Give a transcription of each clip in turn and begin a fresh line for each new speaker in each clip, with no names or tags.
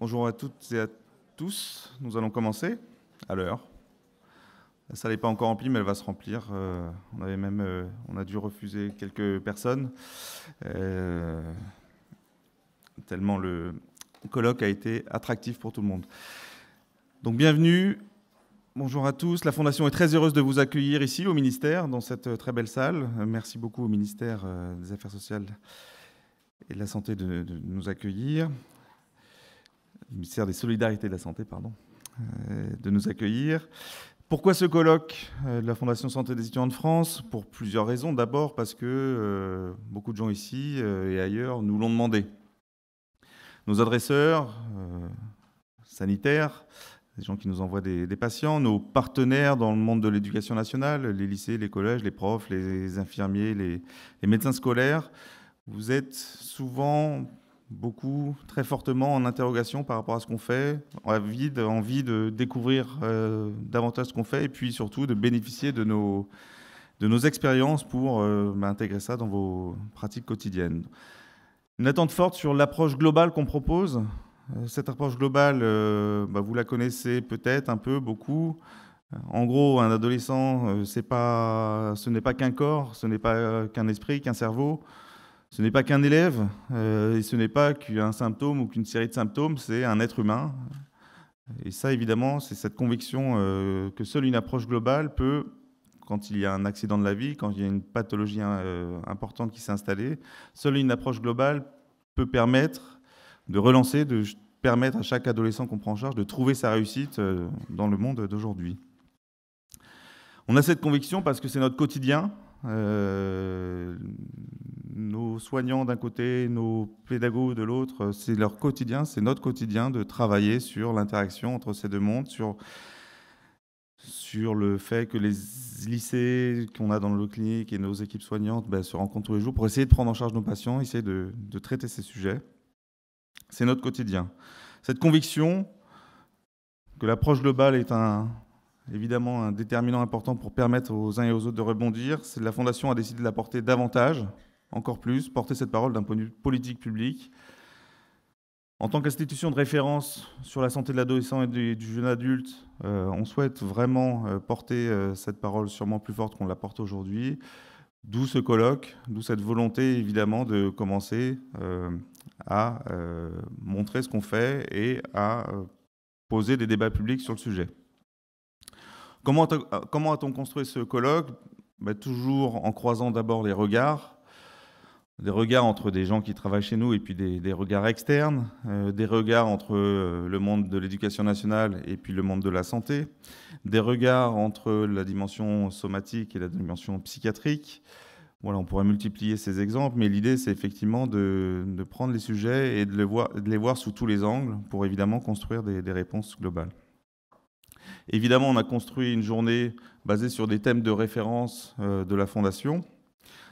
Bonjour à toutes et à tous. Nous allons commencer à l'heure. La salle n'est pas encore remplie, mais elle va se remplir. On a dû refuser quelques personnes, euh, tellement le colloque a été attractif pour tout le monde. Donc bienvenue. Bonjour à tous. La Fondation est très heureuse de vous accueillir ici au ministère, dans cette très belle salle. Merci beaucoup au ministère des Affaires sociales et de la Santé de nous accueillir. Le ministère des Solidarités et de la Santé, pardon, de nous accueillir. Pourquoi ce colloque de la Fondation Santé des étudiants de France? Pour plusieurs raisons. D'abord parce que beaucoup de gens ici et ailleurs nous l'ont demandé. Nos adresseurs sanitaires, les gens qui nous envoient des patients, nos partenaires dans le monde de l'éducation nationale, les lycées, les collèges, les profs, les infirmiers, les médecins scolaires, vous êtes souvent beaucoup, très fortement en interrogation par rapport à ce qu'on fait, envie de découvrir davantage ce qu'on fait et puis surtout de bénéficier de nos expériences pour intégrer ça dans vos pratiques quotidiennes. Une attente forte sur l'approche globale qu'on propose. Cette approche globale, vous la connaissez peut-être un peu, beaucoup. En gros, un adolescent, ce n'est pas qu'un corps, ce n'est pas qu'un esprit, qu'un cerveau. Ce n'est pas qu'un élève, et ce n'est pas qu'un symptôme ou qu'une série de symptômes, c'est un être humain. Et ça, évidemment, c'est cette conviction que seule une approche globale peut, quand il y a un accident de la vie, quand il y a une pathologie importante qui s'est installée, seule une approche globale peut permettre de relancer, de permettre à chaque adolescent qu'on prend en charge de trouver sa réussite dans le monde d'aujourd'hui. On a cette conviction parce que c'est notre quotidien. Nos soignants d'un côté, nos pédagogues de l'autre, c'est leur quotidien, c'est notre quotidien de travailler sur l'interaction entre ces deux mondes, sur le fait que les lycées qu'on a dans nos cliniques et nos équipes soignantes se rencontrent tous les jours pour essayer de prendre en charge nos patients, essayer de traiter ces sujets. C'est notre quotidien. Cette conviction que l'approche globale est évidemment un déterminant important pour permettre aux uns et aux autres de rebondir, la Fondation a décidé de la porter davantage, encore plus, porter cette parole d'un point de vue politique public. En tant qu'institution de référence sur la santé de l'adolescent et du jeune adulte, on souhaite vraiment porter cette parole sûrement plus forte qu'on la porte aujourd'hui. D'où ce colloque, d'où cette volonté évidemment de commencer à montrer ce qu'on fait et à poser des débats publics sur le sujet. Comment a-t-on construit ce colloque? Toujours en croisant d'abord les regards entre des gens qui travaillent chez nous et puis des regards externes, des regards entre le monde de l'éducation nationale et puis le monde de la santé, des regards entre la dimension somatique et la dimension psychiatrique. Voilà, on pourrait multiplier ces exemples, mais l'idée, c'est effectivement de prendre les sujets et de les voir sous tous les angles pour évidemment construire des réponses globales. Évidemment, on a construit une journée basée sur des thèmes de référence de la Fondation.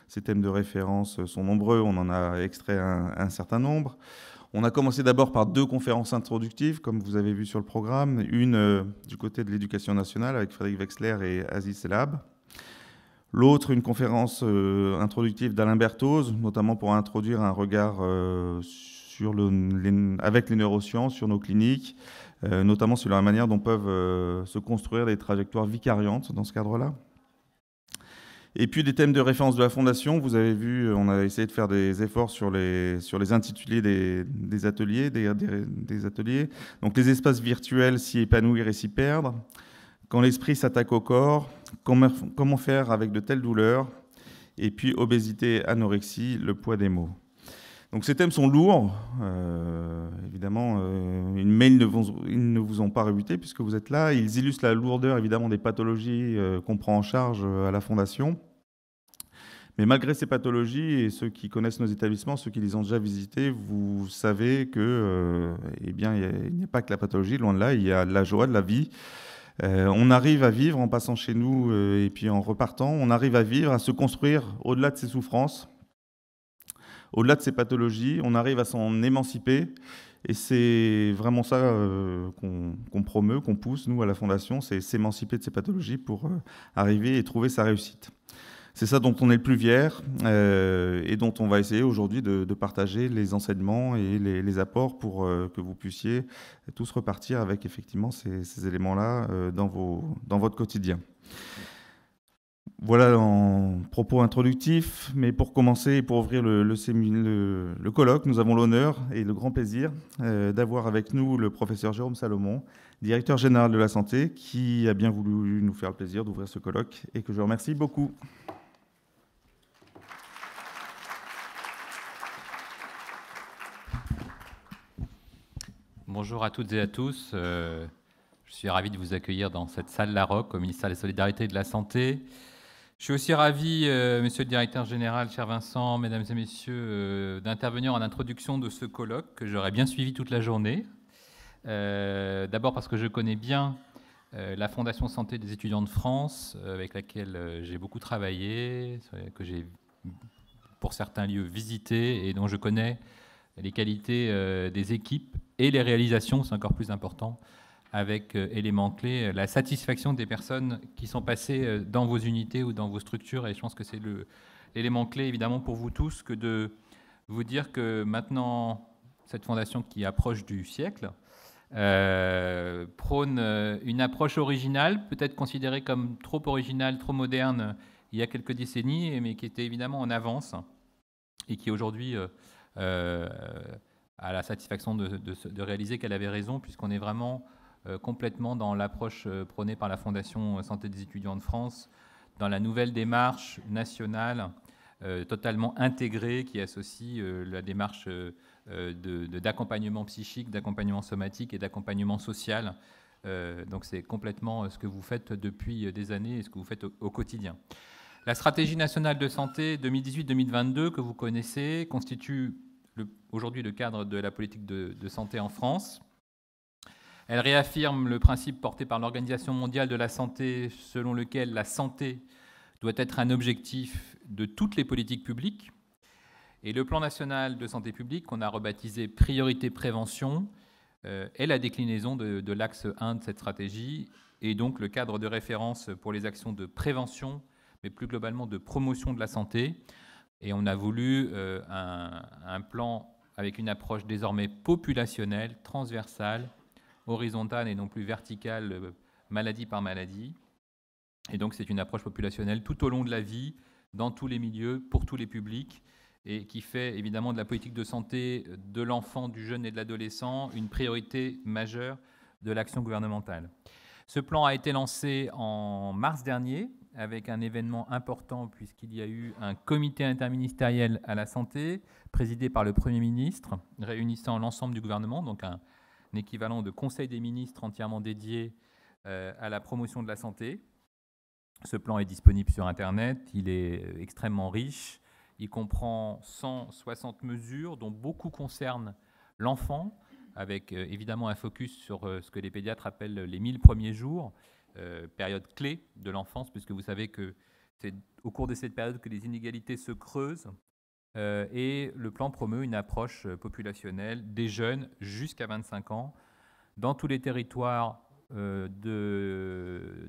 Ces thèmes de référence sont nombreux, on en a extrait un certain nombre. On a commencé d'abord par 2 conférences introductives, comme vous avez vu sur le programme. Une du côté de l'éducation nationale avec Frédéric Wexler et Aziz Selab. L'autre, une conférence introductive d'Alain Berthoz, notamment pour introduire un regard avec les neurosciences sur nos cliniques, notamment sur la manière dont peuvent se construire des trajectoires vicariantes dans ce cadre-là. Et puis des thèmes de référence de la Fondation. Vous avez vu, on a essayé de faire des efforts sur les intitulés des ateliers. Donc les espaces virtuels, s'y épanouir et s'y perdre. Quand l'esprit s'attaque au corps, comment faire avec de telles douleurs? Et puis obésité, anorexie, le poids des mots. Donc ces thèmes sont lourds, évidemment, mais ils ne vous ont pas rebuté puisque vous êtes là. Ils illustrent la lourdeur évidemment des pathologies qu'on prend en charge à la Fondation. Mais malgré ces pathologies, et ceux qui connaissent nos établissements, ceux qui les ont déjà visités, vous savez que, il n'y a pas que la pathologie, loin de là, il y a de la joie, de la vie. On arrive à vivre en passant chez nous et puis en repartant, on arrive à vivre, à se construire au-delà de ses souffrances. Au-delà de ces pathologies, on arrive à s'en émanciper et c'est vraiment ça qu'on promeut, qu'on pousse, nous, à la Fondation, c'est s'émanciper de ces pathologies pour arriver et trouver sa réussite. C'est ça dont on est le plus fier et dont on va essayer aujourd'hui de partager les enseignements et les apports pour que vous puissiez tous repartir avec effectivement ces éléments-là dans votre quotidien. Voilà en propos introductifs, mais pour commencer et pour ouvrir le colloque, nous avons l'honneur et le grand plaisir d'avoir avec nous le professeur Jérôme Salomon, directeur général de la santé, qui a bien voulu nous faire le plaisir d'ouvrir ce colloque et que je remercie beaucoup.
Bonjour à toutes et à tous. Je suis ravi de vous accueillir dans cette salle Larocque au ministère des Solidarités et de la Santé. Je suis aussi ravi, monsieur le directeur général, cher Vincent, mesdames et messieurs, d'intervenir en introduction de ce colloque que j'aurais bien suivi toute la journée. D'abord parce que je connais bien la Fondation Santé des étudiants de France, avec laquelle j'ai beaucoup travaillé, que j'ai, pour certains lieux, visité et dont je connais les qualités des équipes et les réalisations, c'est encore plus important, avec éléments clés, la satisfaction des personnes qui sont passées dans vos unités ou dans vos structures. Et je pense que c'est l'élément clé, évidemment, pour vous tous, que de vous dire que maintenant, cette fondation qui approche du siècle prône une approche originale, peut-être considérée comme trop originale, trop moderne il y a quelques décennies, mais qui était évidemment en avance et qui aujourd'hui a la satisfaction de réaliser qu'elle avait raison, puisqu'on est vraiment complètement dans l'approche prônée par la Fondation Santé des étudiants de France, dans la nouvelle démarche nationale totalement intégrée qui associe la démarche d'accompagnement psychique, d'accompagnement somatique et d'accompagnement social. Donc c'est complètement ce que vous faites depuis des années et ce que vous faites au quotidien. La stratégie nationale de santé 2018-2022 que vous connaissez constitue aujourd'hui le cadre de la politique de santé en France. Elle réaffirme le principe porté par l'Organisation mondiale de la santé selon lequel la santé doit être un objectif de toutes les politiques publiques. Et le plan national de santé publique, qu'on a rebaptisé Priorité Prévention, est la déclinaison de l'axe 1 de cette stratégie et donc le cadre de référence pour les actions de prévention, mais plus globalement de promotion de la santé. Et on a voulu un plan avec une approche désormais populationnelle, transversale, horizontale et non plus verticale, maladie par maladie. Et donc c'est une approche populationnelle tout au long de la vie, dans tous les milieux, pour tous les publics, et qui fait évidemment de la politique de santé de l'enfant, du jeune et de l'adolescent une priorité majeure de l'action gouvernementale. Ce plan a été lancé en mars dernier, avec un événement important puisqu'il y a eu un comité interministériel à la santé présidé par le Premier ministre, réunissant l'ensemble du gouvernement, donc un équivalent de Conseil des ministres entièrement dédié à la promotion de la santé. Ce plan est disponible sur Internet, il est extrêmement riche, il comprend 160 mesures dont beaucoup concernent l'enfant, avec évidemment un focus sur ce que les pédiatres appellent les 1000 premiers jours, période clé de l'enfance, puisque vous savez que c'est au cours de cette période que les inégalités se creusent. Et le plan promeut une approche populationnelle des jeunes jusqu'à 25 ans dans tous les territoires de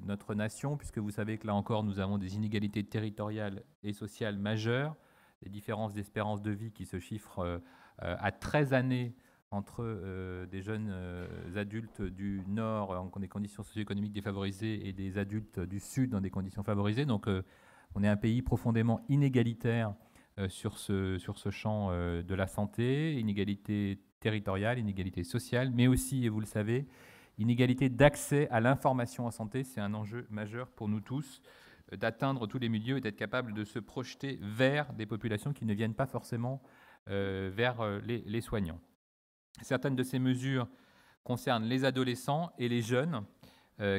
notre nation, puisque vous savez que là encore, nous avons des inégalités territoriales et sociales majeures, des différences d'espérance de vie qui se chiffrent à 13 années entre des jeunes adultes du Nord dans des conditions socio-économiques défavorisées et des adultes du Sud dans des conditions favorisées. Donc on est un pays profondément inégalitaire sur ce champ de la santé, inégalité territoriale, inégalité sociale, mais aussi, et vous le savez, inégalité d'accès à l'information en santé. C'est un enjeu majeur pour nous tous d'atteindre tous les milieux et d'être capable de se projeter vers des populations qui ne viennent pas forcément vers les soignants. Certaines de ces mesures concernent les adolescents et les jeunes,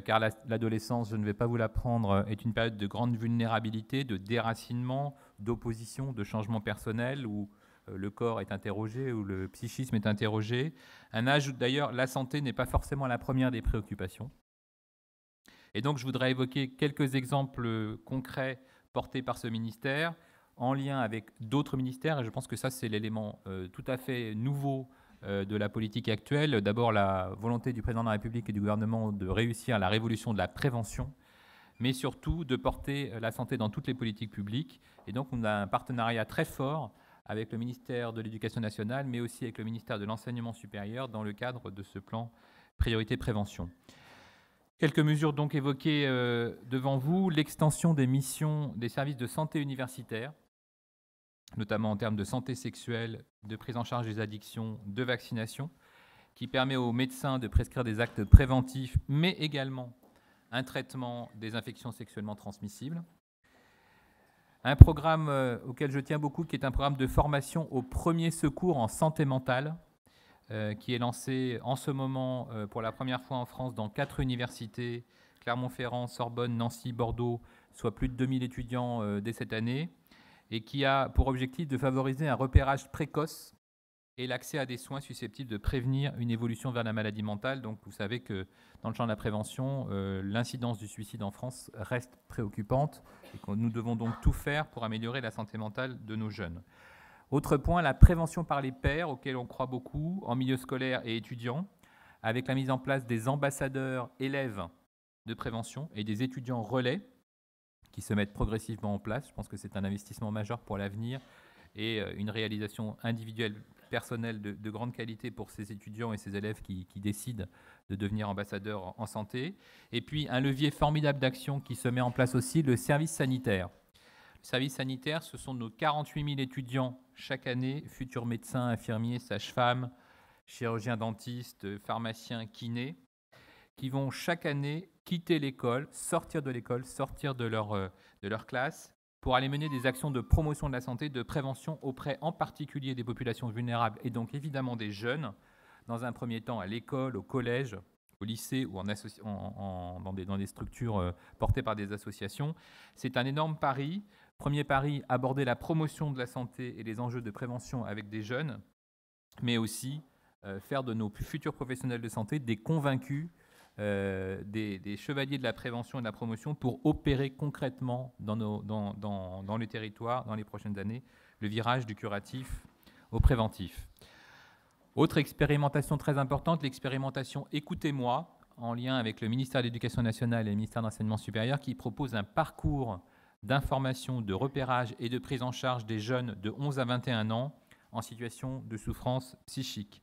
car l'adolescence, je ne vais pas vous l'apprendre, est une période de grande vulnérabilité, de déracinement, d'opposition, de changement personnel, où le corps est interrogé, où le psychisme est interrogé. Un âge où d'ailleurs la santé n'est pas forcément la première des préoccupations. Et donc je voudrais évoquer quelques exemples concrets portés par ce ministère, en lien avec d'autres ministères, et je pense que ça c'est l'élément tout à fait nouveau de la politique actuelle. D'abord, la volonté du président de la République et du gouvernement de réussir la révolution de la prévention, mais surtout de porter la santé dans toutes les politiques publiques. Et donc, on a un partenariat très fort avec le ministère de l'Éducation nationale, mais aussi avec le ministère de l'Enseignement supérieur dans le cadre de ce plan Priorité Prévention. Quelques mesures donc évoquées devant vous, l'extension des missions des services de santé universitaires, notamment en termes de santé sexuelle, de prise en charge des addictions, de vaccination, qui permet aux médecins de prescrire des actes préventifs, mais également un traitement des infections sexuellement transmissibles. Un programme auquel je tiens beaucoup, qui est un programme de formation aux premiers secours en santé mentale, qui est lancé en ce moment pour la première fois en France dans 4 universités, Clermont-Ferrand, Sorbonne, Nancy, Bordeaux, soit plus de 2000 étudiants dès cette année, et qui a pour objectif de favoriser un repérage précoce et l'accès à des soins susceptibles de prévenir une évolution vers la maladie mentale. Donc vous savez que dans le champ de la prévention, l'incidence du suicide en France reste préoccupante et que nous devons donc tout faire pour améliorer la santé mentale de nos jeunes. Autre point, la prévention par les pairs, auquel on croit beaucoup en milieu scolaire et étudiant, avec la mise en place des ambassadeurs élèves de prévention et des étudiants relais qui se mettent progressivement en place. Je pense que c'est un investissement majeur pour l'avenir et une réalisation individuelle, personnelle de grande qualité pour ces étudiants et ces élèves qui décident de devenir ambassadeurs en santé. Et puis un levier formidable d'action qui se met en place aussi, le service sanitaire. Le service sanitaire, ce sont nos 48 000 étudiants chaque année, futurs médecins, infirmiers, sages-femmes, chirurgiens dentistes, pharmaciens, kinés, qui vont chaque année quitter l'école, sortir de leur classe, pour aller mener des actions de promotion de la santé, de prévention auprès en particulier des populations vulnérables et donc évidemment des jeunes, dans un premier temps à l'école, au collège, au lycée ou dans des structures portées par des associations. C'est un énorme pari. Premier pari, aborder la promotion de la santé et les enjeux de prévention avec des jeunes, mais aussi faire de nos futurs professionnels de santé des convaincus, des chevaliers de la prévention et de la promotion pour opérer concrètement dans les territoires, dans les prochaines années, le virage du curatif au préventif. Autre expérimentation très importante, l'expérimentation « Écoutez-moi », en lien avec le ministère de l'Éducation nationale et le ministère de l'Enseignement supérieur, qui propose un parcours d'information, de repérage et de prise en charge des jeunes de 11 à 21 ans en situation de souffrance psychique.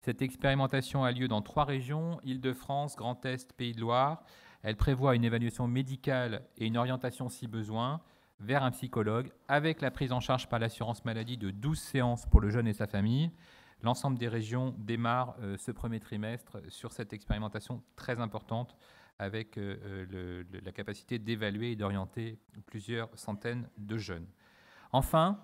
Cette expérimentation a lieu dans 3 régions, Île-de-France, Grand Est, Pays de Loire. Elle prévoit une évaluation médicale et une orientation, si besoin, vers un psychologue, avec la prise en charge par l'assurance maladie de 12 séances pour le jeune et sa famille. L'ensemble des régions démarre ce premier trimestre sur cette expérimentation très importante, avec la capacité d'évaluer et d'orienter plusieurs centaines de jeunes. Enfin,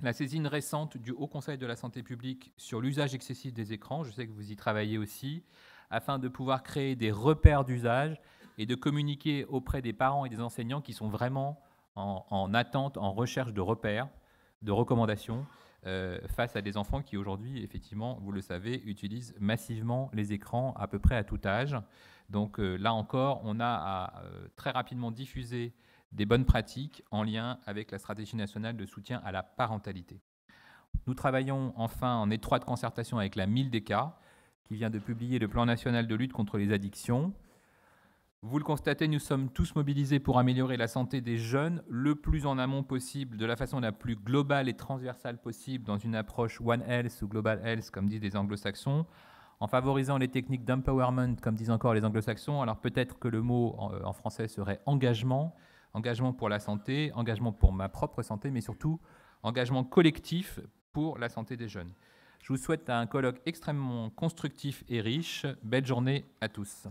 la saisine récente du Haut Conseil de la santé publique sur l'usage excessif des écrans, je sais que vous y travaillez aussi, afin de pouvoir créer des repères d'usage et de communiquer auprès des parents et des enseignants qui sont vraiment en attente, en recherche de repères, de recommandations, face à des enfants qui aujourd'hui, effectivement, vous le savez, utilisent massivement les écrans à peu près à tout âge. Donc là encore, on a à très rapidement diffuser des bonnes pratiques en lien avec la stratégie nationale de soutien à la parentalité. Nous travaillons enfin en étroite concertation avec la MILDECA, qui vient de publier le plan national de lutte contre les addictions. Vous le constatez, nous sommes tous mobilisés pour améliorer la santé des jeunes le plus en amont possible, de la façon la plus globale et transversale possible, dans une approche One Health ou Global Health, comme disent les anglo-saxons, en favorisant les techniques d'empowerment, comme disent encore les anglo-saxons. Alors peut-être que le mot en français serait engagement, engagement pour la santé, engagement pour ma propre santé, mais surtout engagement collectif pour la santé des jeunes. Je vous souhaite un colloque extrêmement constructif et riche. Belle journée à tous.